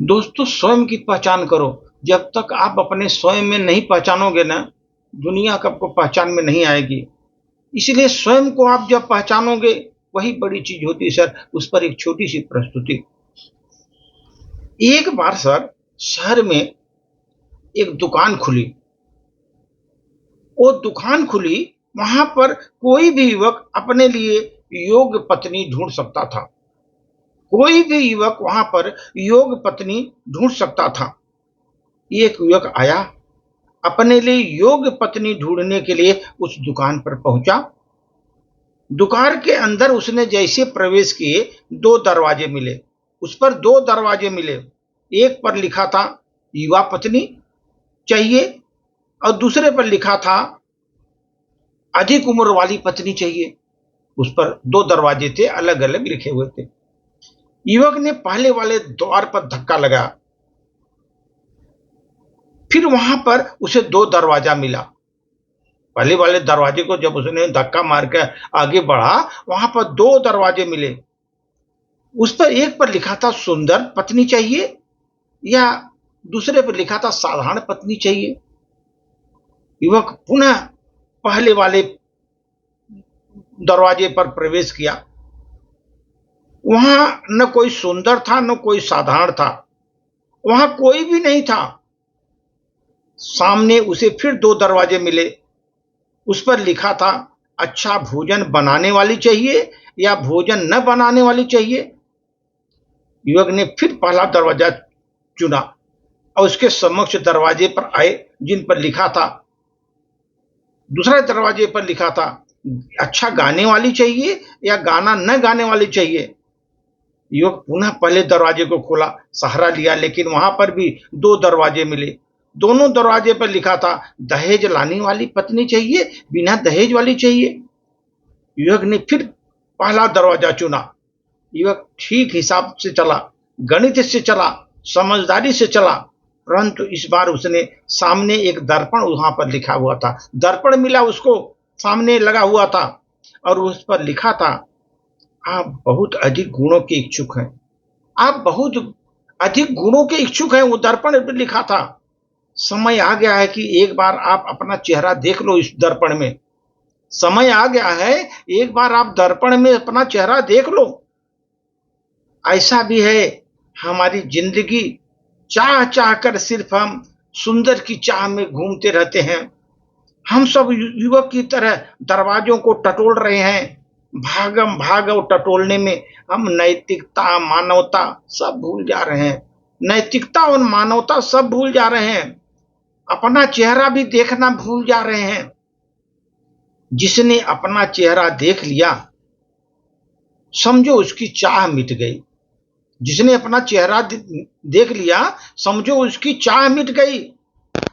दोस्तों, स्वयं की पहचान करो। जब तक आप अपने स्वयं में नहीं पहचानोगे ना, दुनिया का आपको पहचान में नहीं आएगी। इसलिए स्वयं को आप जब पहचानोगे, वही बड़ी चीज होती है सर। उस पर एक छोटी सी प्रस्तुति। एक बार सर, शहर में एक दुकान खुली। वो दुकान खुली, वहां पर कोई भी युवक अपने लिए योग्य पत्नी ढूंढ सकता था। कोई भी युवक वहां पर योग्य पत्नी ढूंढ सकता था। एक युवक आया, अपने लिए योग्य पत्नी ढूंढने के लिए उस दुकान पर पहुंचा। दुकान के अंदर उसने जैसे प्रवेश किए, दो दरवाजे मिले। उस पर दो दरवाजे मिले। एक पर लिखा था युवा पत्नी चाहिए, और दूसरे पर लिखा था अधिक उम्र वाली पत्नी चाहिए। उस पर दो दरवाजे थे, अलग अलग लिखे हुए थे। युवक ने पहले वाले द्वार पर धक्का लगाया। फिर वहां पर उसे दो दरवाजा मिला। पहले वाले दरवाजे को जब उसने धक्का मार कर आगे बढ़ा, वहां पर दो दरवाजे मिले। उस पर एक पर लिखा था सुंदर पत्नी चाहिए, या दूसरे पर लिखा था साधारण पत्नी चाहिए। युवक पुनः पहले वाले दरवाजे पर प्रवेश किया। वहां न कोई सुंदर था, न कोई साधारण था। वहां कोई भी नहीं था। सामने उसे फिर दो दरवाजे मिले। उस पर लिखा था अच्छा भोजन बनाने वाली चाहिए, या भोजन न बनाने वाली चाहिए। युवक ने फिर पहला दरवाजा चुना और उसके समक्ष दरवाजे पर आए, जिन पर लिखा था, दूसरे दरवाजे पर लिखा था अच्छा गाने वाली चाहिए, या गाना न गाने वाली चाहिए। युवक पुनः पहले दरवाजे को खोला, सहारा लिया, लेकिन वहां पर भी दो दरवाजे मिले। दोनों दरवाजे पर लिखा था दहेज लाने वाली पत्नी चाहिए, बिना दहेज वाली चाहिए। युवक ने फिर पहला दरवाजा चुना। युवक ठीक हिसाब से चला, गणित से चला, समझदारी से चला, परंतु इस बार उसने सामने एक दर्पण वहां पर लिखा हुआ था। दर्पण मिला उसको, सामने लगा हुआ था, और उस पर लिखा था आप बहुत अधिक गुणों के इच्छुक हैं। आप बहुत अधिक गुणों के इच्छुक हैं, वो दर्पण पर लिखा था। समय आ गया है कि एक बार आप अपना चेहरा देख लो इस दर्पण में। समय आ गया है, एक बार आप दर्पण में अपना चेहरा देख लो। ऐसा भी है हमारी जिंदगी, चाह चाह कर सिर्फ हम सुंदर की चाह में घूमते रहते हैं। हम सब युवक की तरह दरवाजों को टटोल रहे हैं। भागम भाग और टटोलने में हम नैतिकता, मानवता सब भूल जा रहे हैं। नैतिकता और मानवता सब भूल जा रहे हैं। अपना चेहरा भी देखना भूल जा रहे हैं। जिसने अपना चेहरा देख लिया, समझो उसकी चाह मिट गई। जिसने अपना चेहरा देख लिया, समझो उसकी चाह मिट गई।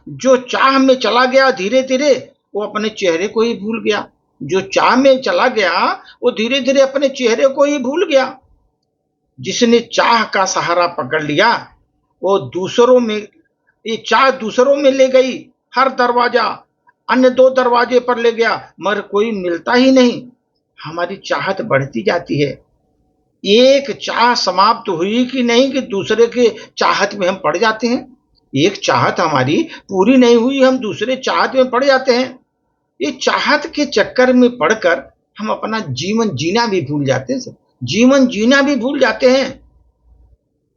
जो चाह में चला गया, धीरे धीरे वो अपने चेहरे को ही भूल गया। जो चाह में चला गया, वो धीरे धीरे अपने चेहरे को ही भूल गया। जिसने चाह का सहारा पकड़ लिया, वो दूसरों में, ये चाह दूसरों में ले गई। हर दरवाजा अन्य दो दरवाजे पर ले गया, मगर कोई मिलता ही नहीं। हमारी चाहत बढ़ती जाती है। एक चाह समाप्त हुई कि नहीं कि दूसरे के चाहत में हम पड़ जाते हैं। एक चाहत हमारी पूरी नहीं हुई, हम दूसरे चाहत में पड़ जाते हैं। ये चाहत के चक्कर में पड़कर हम अपना जीवन जीना भी भूल जाते हैं। जीवन जीना भी भूल जाते हैं।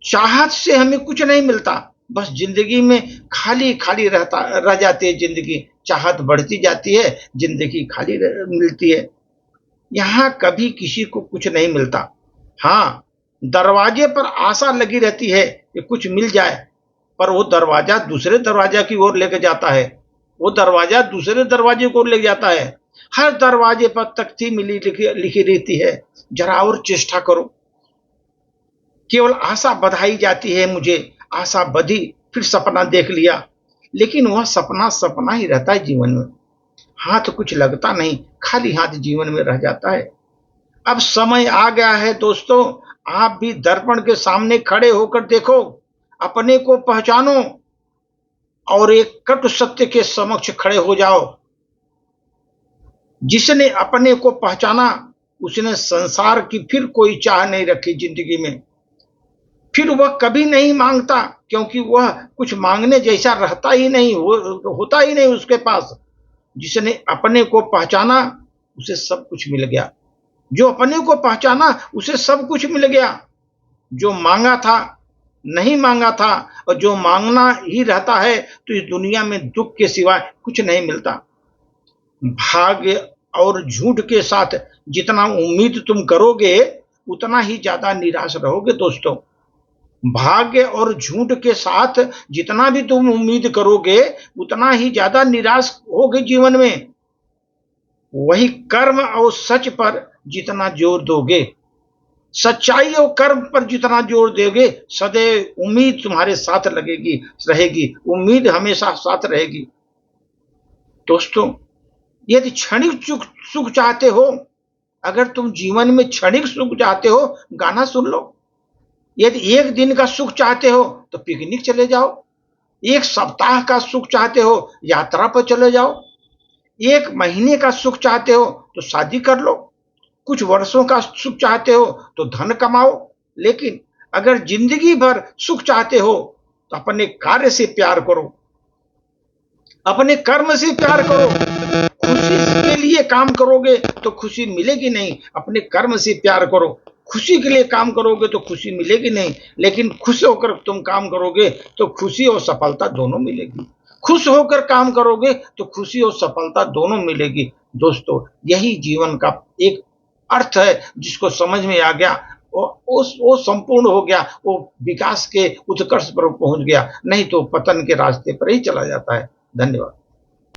चाहत से हमें कुछ नहीं मिलता, बस जिंदगी में खाली खाली रह जाती है जिंदगी। चाहत बढ़ती जाती है, जिंदगी खाली मिलती है। यहाँ कभी किसी को कुछ नहीं मिलता। हाँ, दरवाजे पर आशा लगी रहती है कि कुछ मिल जाए, पर वो दरवाजा दूसरे दरवाजा की ओर लेके जाता है। वो दरवाजा दूसरे दरवाजे को ले जाता है। हर दरवाजे पर तख्ती मिली लिखी रहती है, जरा और चेष्टा करो। केवल आशा बधाई जाती है मुझे, आशा बधी, फिर सपना देख लिया, लेकिन वह सपना सपना ही रहता है जीवन में। हाथ कुछ लगता नहीं, खाली हाथ जीवन में रह जाता है। अब समय आ गया है दोस्तों, आप भी दर्पण के सामने खड़े होकर देखो, अपने को पहचानो और एक कटु सत्य के समक्ष खड़े हो जाओ। जिसने अपने को पहचाना, उसने संसार की फिर कोई चाह नहीं रखी जिंदगी में। फिर वह कभी नहीं मांगता, क्योंकि वह कुछ मांगने जैसा रहता ही नहीं, होता ही नहीं उसके पास। जिसने अपने को पहचाना उसे सब कुछ मिल गया। जो अपने को पहचाना उसे सब कुछ मिल गया। जो मांगा था नहीं मांगा था, और जो मांगना ही रहता है, तो इस दुनिया में दुख के सिवाय कुछ नहीं मिलता। भाग्य और झूठ के साथ जितना उम्मीद तुम करोगे, उतना ही ज्यादा निराश रहोगे दोस्तों। भाग्य और झूठ के साथ जितना भी तुम उम्मीद करोगे, उतना ही ज्यादा निराश होगे जीवन में। वही कर्म और सच पर जितना जोर दोगे, सच्चाई और कर्म पर जितना जोर दोगे, सदैव उम्मीद तुम्हारे साथ लगेगी रहेगी। उम्मीद हमेशा साथ रहेगी। दोस्तों, यदि क्षणिक सुख चाहते हो, अगर तुम जीवन में क्षणिक सुख चाहते हो, गाना सुन लो। यदि एक दिन का सुख चाहते हो, तो पिकनिक चले जाओ। एक सप्ताह का सुख चाहते हो, यात्रा पर चले जाओ। एक महीने का सुख चाहते हो, तो शादी कर लो। कुछ वर्षों का सुख चाहते हो, तो धन कमाओ। लेकिन अगर जिंदगी भर सुख चाहते हो, तो अपने कार्य से प्यार करो, अपने कर्म से प्यार करो। खुशी के लिए काम करोगे तो खुशी मिलेगी नहीं, अपने कर्म से प्यार करो। खुशी के लिए काम करोगे तो खुशी मिलेगी नहीं, लेकिन खुश होकर तुम काम करोगे तो खुशी और सफलता दोनों मिलेगी। खुश होकर काम करोगे तो खुशी और सफलता दोनों मिलेगी। दोस्तों, यही जीवन का एक अर्थ है, जिसको समझ में आ गया वो संपूर्ण हो गया, वो विकास के उत्कर्ष पर पहुंच गया। नहीं तो पतन के रास्ते पर ही चला जाता है। धन्यवाद।